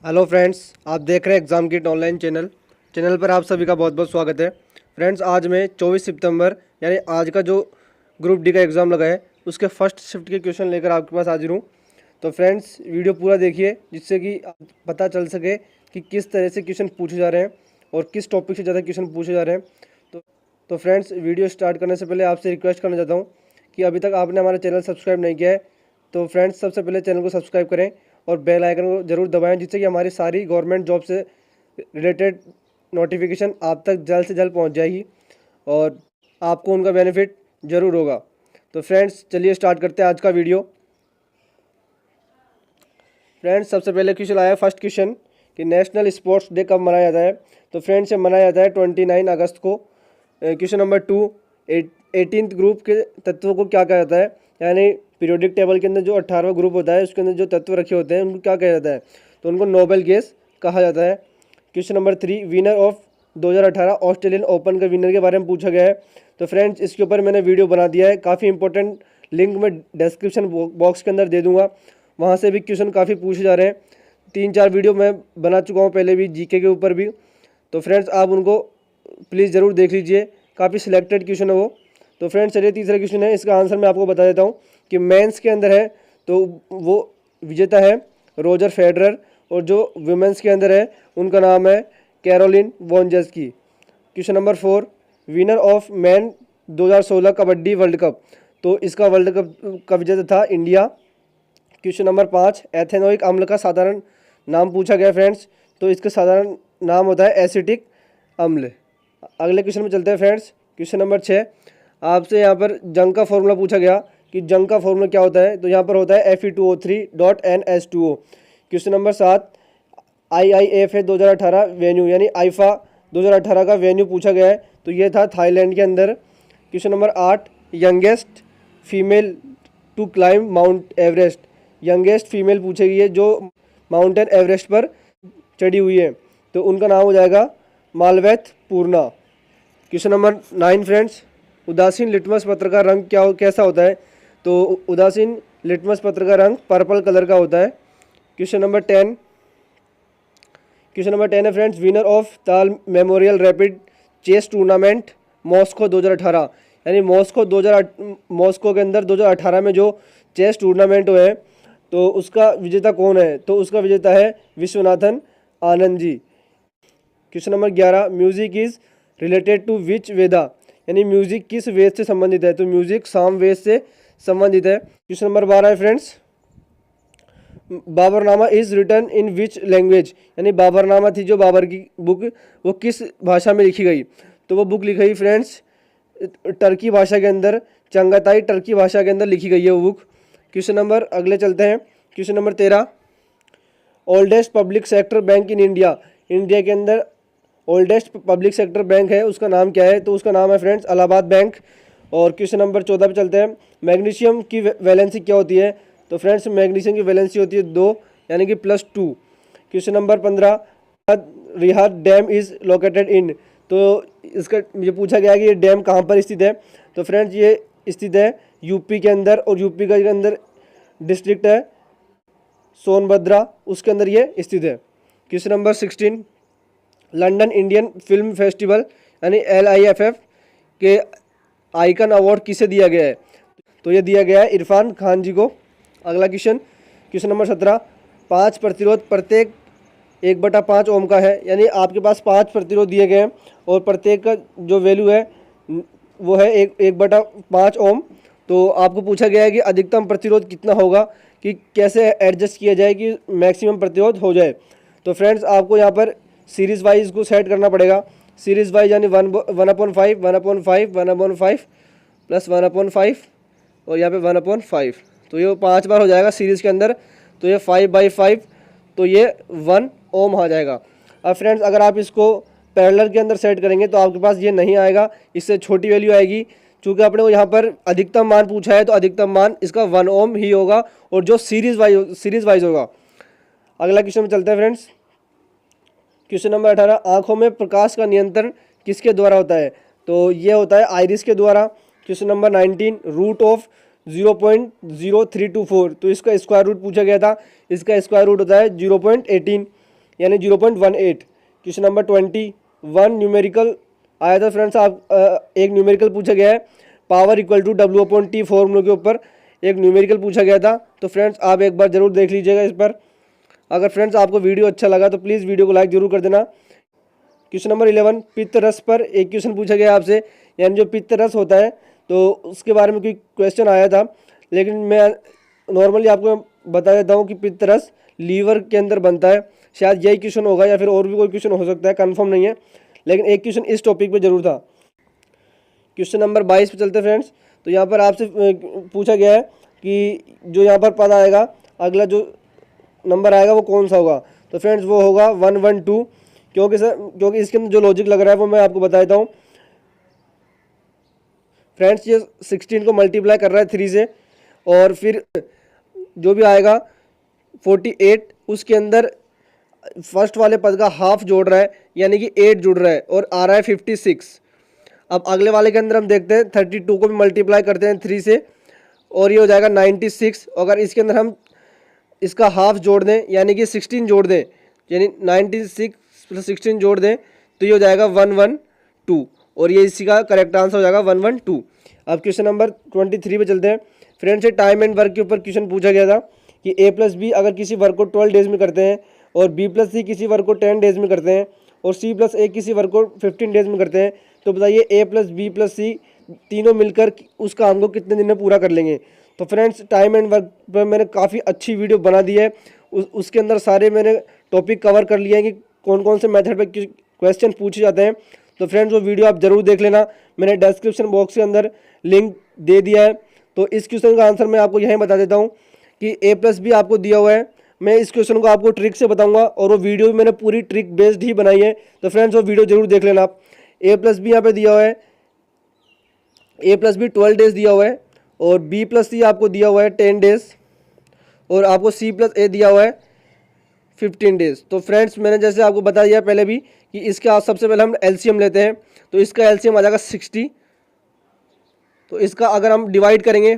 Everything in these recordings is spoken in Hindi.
हेलो फ्रेंड्स, आप देख रहे हैं एग्ज़ाम किट ऑनलाइन चैनल पर आप सभी का बहुत बहुत स्वागत है। फ्रेंड्स, आज मैं 24 सितंबर यानी आज का जो ग्रुप डी का एग्ज़ाम लगा है उसके फर्स्ट शिफ्ट के क्वेश्चन लेकर आपके पास हाजिर हूँ। तो फ्रेंड्स, वीडियो पूरा देखिए जिससे कि पता चल सके कि किस तरह से क्वेश्चन पूछे जा रहे हैं और किस टॉपिक से ज़्यादा क्वेश्चन पूछे जा रहे हैं। तो फ्रेंड्स, वीडियो स्टार्ट करने से पहले आपसे रिक्वेस्ट करना चाहता हूँ कि अभी तक आपने हमारा चैनल सब्सक्राइब नहीं किया है तो फ्रेंड्स सबसे पहले चैनल को सब्सक्राइब करें और बेल आइकन को ज़रूर दबाएं, जिससे कि हमारी सारी गवर्नमेंट जॉब से रिलेटेड नोटिफिकेशन आप तक जल्द से जल्द पहुंच जाएगी और आपको उनका बेनिफिट ज़रूर होगा। तो फ्रेंड्स, चलिए स्टार्ट करते हैं आज का वीडियो। फ्रेंड्स, सबसे पहले क्वेश्चन आया फर्स्ट क्वेश्चन कि नेशनल स्पोर्ट्स डे कब मनाया जाता है। तो फ्रेंड्स, ये मनाया जाता है 29 अगस्त को। क्वेश्चन नंबर 2, 18th ग्रुप के तत्वों को क्या कहा जाता है, यानी पीरियोडिक टेबल के अंदर जो 18वां ग्रुप होता है उसके अंदर जो तत्व रखे होते हैं उनको क्या कहा जाता है, तो उनको नोबेल गैस कहा जाता है। Question number 3, winner of 2018 Australian open के विनर के बारे में पूछा गया है। तो फ्रेंड्स, इसके ऊपर मैंने वीडियो बना दिया है, काफ़ी इंपॉर्टेंट लिंक मैं डिस्क्रिप्शन बॉक्स के अंदर दे दूंगा, वहाँ से भी क्वेश्चन काफ़ी पूछे जा रहे हैं। 3-4 वीडियो मैं बना चुका हूँ पहले भी जीके के ऊपर भी, तो फ्रेंड्स आप उनको प्लीज़ ज़रूर देख लीजिए, काफ़ी सिलेक्टेड क्वेश्चन है वो। तो फ्रेंड्स, चलिए तीसरा क्वेश्चन है, इसका आंसर मैं आपको बता देता हूँ कि मेंस के अंदर है तो वो विजेता है रोजर फेडरर और जो वुमेंस के अंदर है उनका नाम है कैरोलिन वोंजेस्की। Question number 4, winner of man 2016 kabaddi world cup, तो इसका वर्ल्ड कप का विजेता था इंडिया। क्वेश्चन नंबर 5, एथेनोइक अम्ल का साधारण नाम पूछा गया फ्रेंड्स, तो इसका साधारण नाम होता है एसिटिक अम्ल। अगले क्वेश्चन में चलते हैं फ्रेंड्स। क्वेश्चन नंबर 6, आपसे यहाँ पर जंग का फॉर्मूला पूछा गया कि जंग का फॉर्मूला क्या होता है, तो यहाँ पर होता है Fe2O3.NH2O। Question number 7, IIFA 2018 venue यानी आईफा 2018 का वेन्यू पूछा गया है, तो ये था थाईलैंड के अंदर। Question number 8, youngest female to climb Mount Everest, youngest female पूछी गई है जो माउंटेन एवरेस्ट पर चढ़ी हुई है, तो उनका नाम हो जाएगा मालवेथ पूर्णा। क्वेश्चन नंबर 9 फ्रेंड्स, उदासीन लिटमस पत्र का रंग कैसा होता है, तो उदासीन लिटमस पत्र का रंग पर्पल कलर का होता है। क्वेश्चन नंबर 10 है friends, winner of Tal Memorial rapid chess tournament Moscow 2018, यानी मॉस्को के अंदर 2018 में जो चेस टूर्नामेंट हुए हैं तो उसका विजेता कौन है, तो उसका विजेता है Viswanathan Anand ji. Question number 11, music is related to which Veda, यानी म्यूजिक किस वेद से संबंधित है, तो म्यूजिक साम वेद से संबंधित है। क्वेश्चन नंबर 12 है friends, Baburnama is written in which language, यानी बाबरनामा थी जो बाबर की बुक, वो किस भाषा में लिखी गई, तो वो बुक लिखी गई फ्रेंड्स टर्की भाषा के अंदर, चंगाताई टर्की भाषा के अंदर लिखी गई है वो बुक। क्वेश्चन नंबर अगले चलते हैं। Question number 13, oldest public sector bank in India, India के अंदर ओल्डेस्ट पब्लिक सेक्टर बैंक है उसका नाम क्या है, तो उसका नाम है फ्रेंड्स इलाहाबाद बैंक। और क्वेश्चन नंबर 14 पे चलते हैं, मैग्नीशियम की वैलेंसी क्या होती है, तो फ्रेंड्स मैग्नीशियम की वैलेंसी होती है 2 यानी कि +2। Question number 15, Rihand dam is located in, तो इसका ये पूछा गया कि ये डैम कहाँ पर स्थित है, तो फ्रेंड्स ये स्थित है यूपी के अंदर, और यूपी के अंदर डिस्ट्रिक्ट है सोनभद्रा, उसके अंदर ये स्थित है। Question number 16, London Indian film festival यानी LIFF के आइकन अवार्ड किसे दिया गया है, तो ये दिया गया है इरफान खान जी को। अगला क्वेश्चन नंबर 17, 5 प्रतिरोध प्रत्येक 1/5 ओम का है, यानी आपके पास 5 प्रतिरोध दिए गए हैं और प्रत्येक का जो वैल्यू है वो है 1/5 ओम। तो आपको पूछा गया है कि अधिकतम प्रतिरोध कितना होगा, कि कैसे एडजस्ट किया जाए कि मैक्सिमम प्रतिरोध हो जाए। तो फ्रेंड्स आपको यहाँ पर सीरीज़ वाइज को सेट करना पड़ेगा, सीरीज़ वाइज यानी 1/5 प्लस 1/5 और यहाँ पे 1/5, तो ये 5 बार हो जाएगा सीरीज़ के अंदर, तो ये 5/5, तो ये 1 ओम आ जाएगा। अब फ्रेंड्स अगर आप इसको पैरेलल के अंदर सेट करेंगे तो आपके पास ये नहीं आएगा, इससे छोटी वैल्यू आएगी। चूँकि आपने को यहाँ पर अधिकतम मान पूछा है तो अधिकतम मान इसका 1 ओम ही होगा, और जो सीरीज़ वाइज होगा। अगला क्वेश्चन में चलते हैं फ्रेंड्स। क्वेश्चन नंबर 18, आंखों में प्रकाश का नियंत्रण किसके द्वारा होता है, तो ये होता है आइरिस के द्वारा। क्वेश्चन नंबर 19, रूट ऑफ 0.0324, तो इसका स्क्वायर रूट पूछा गया था, इसका स्क्वायर रूट होता है 0.18। यानी 0.18। क्वेश्चन नंबर 21 न्यूमेरिकल आया था फ्रेंड्स। एक न्यूमेरिकल पूछा गया है, पावर इक्वल टू W/T फॉर्मूले के ऊपर एक न्यूमेरिकल पूछा गया था। तो फ्रेंड्स आप एक बार जरूर देख लीजिएगा इस पर। अगर फ्रेंड्स आपको वीडियो अच्छा लगा तो प्लीज़ वीडियो को लाइक जरूर कर देना। क्वेश्चन नंबर 11 पित्त रस पर एक क्वेश्चन पूछा गया आपसे, यानी जो पित्त रस होता है तो उसके बारे में कोई क्वेश्चन आया था, लेकिन मैं नॉर्मली आपको बता देता हूँ कि पित्त रस लीवर के अंदर बनता है। शायद यही क्वेश्चन होगा या फिर और भी कोई क्वेश्चन हो सकता है, कंफर्म नहीं है, लेकिन एक क्वेश्चन इस टॉपिक पे जरूर था। क्वेश्चन नंबर 22 पे चलते फ्रेंड्स। तो यहाँ पर आपसे पूछा गया है कि जो यहाँ पर पद आएगा, अगला जो नंबर आएगा वो कौन सा होगा। तो फ्रेंड्स वो होगा 112, क्योंकि इसके अंदर जो लॉजिक लग रहा है वो मैं आपको बता देता हूँ। फ्रेंड्स ये 16 को मल्टीप्लाई कर रहा है 3 से, और फिर जो भी आएगा 48 उसके अंदर फर्स्ट वाले पद का हाफ जोड़ रहा है, यानी कि 8 जुड़ रहा है और आ रहा है 56। अब अगले वाले के अंदर हम देखते हैं 32 को भी मल्टीप्लाई करते हैं 3 से और ये हो जाएगा 96। अगर इसके अंदर हम इसका हाफ जोड़ दें यानी कि 16 जोड़ दें, यानी 96 + 16 जोड़ दें तो ये हो जाएगा 112 और ये इसी का करेक्ट आंसर हो जाएगा 112। अब क्वेश्चन नंबर 23 पे चलते हैं फ्रेंड्स। ये टाइम एंड वर्क के ऊपर क्वेश्चन पूछा गया था कि A+B अगर किसी वर्क को 12 डेज में करते हैं और B+C किसी वर्क को 10 डेज में करते हैं और C+A किसी वर्क को 15 डेज में करते हैं, तो बताइए A+B+C तीनों मिलकर उस काम को कितने दिन में पूरा कर लेंगे। तो फ्रेंड्स टाइम एंड वर्क पर मैंने काफ़ी अच्छी वीडियो बना दी है, उसके अंदर सारे मैंने टॉपिक कवर कर लिए हैं कि कौन कौन से मेथड पे क्वेश्चन पूछे जाते हैं। तो फ्रेंड्स वो वीडियो आप ज़रूर देख लेना, मैंने डिस्क्रिप्शन बॉक्स के अंदर लिंक दे दिया है। तो इस क्वेश्चन का आंसर मैं आपको यहीं बता देता हूँ कि A+B आपको दिया हुआ है। मैं इस क्वेश्चन को आपको ट्रिक से बताऊंगा और वो वीडियो भी मैंने पूरी ट्रिक बेस्ड ही बनाई है। तो फ्रेंड्स वो वीडियो जरूर देख लेना आप। A+B यहाँ पे दिया हुआ है, A+B 12 डेज दिया हुआ है और B+C आपको दिया हुआ है 10 डेज और आपको C+A दिया हुआ है 15 डेज। तो फ्रेंड्स मैंने जैसे आपको बता दिया पहले भी कि इसका सबसे पहले हम LCM लेते हैं, तो इसका LCM आ जाएगा 60। तो इसका अगर हम डिवाइड करेंगे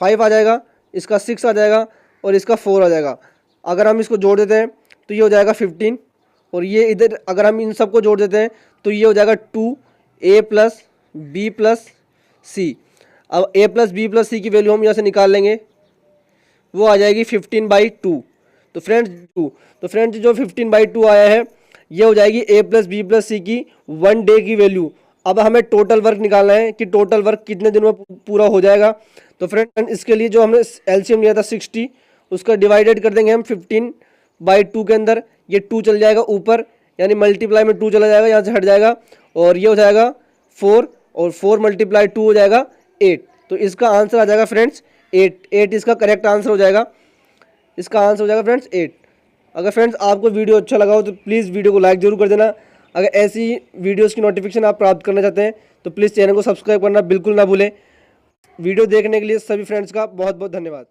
5 आ जाएगा, इसका 6 आ जाएगा और इसका 4 आ जाएगा। अगर हम इसको जोड़ देते हैं तो ये हो जाएगा 15 और ये इधर अगर हम इन सबको जोड़ देते हैं तो ये हो जाएगा 2A+B+C। अब A+B+C की वैल्यू हम यहाँ से निकाल लेंगे, वो आ जाएगी 15/2। तो फ्रेंड्स जो 15/2 आया है ये हो जाएगी A+B+C की 1 डे की वैल्यू। अब हमें टोटल वर्क निकालना है कि टोटल वर्क कितने दिनों में पूरा हो जाएगा। तो फ्रेंड इसके लिए जो हमने LCM लिया था 60, उसका डिवाइडेड कर देंगे हम 15/2 के अंदर। ये 2 चल जाएगा ऊपर, यानी मल्टीप्लाई में 2 चला जाएगा, यहाँ से हट जाएगा और ये हो जाएगा 4 और 4 × 2 हो जाएगा 8। तो इसका आंसर आ जाएगा फ्रेंड्स 8 इसका करेक्ट आंसर हो जाएगा। इसका आंसर हो जाएगा फ्रेंड्स 8। अगर फ्रेंड्स आपको वीडियो अच्छा लगा हो तो प्लीज़ वीडियो को लाइक जरूर कर देना। अगर ऐसी वीडियोस की नोटिफिकेशन आप प्राप्त करना चाहते हैं तो प्लीज़ चैनल को सब्सक्राइब करना बिल्कुल ना भूलें। वीडियो देखने के लिए सभी फ्रेंड्स का बहुत बहुत धन्यवाद।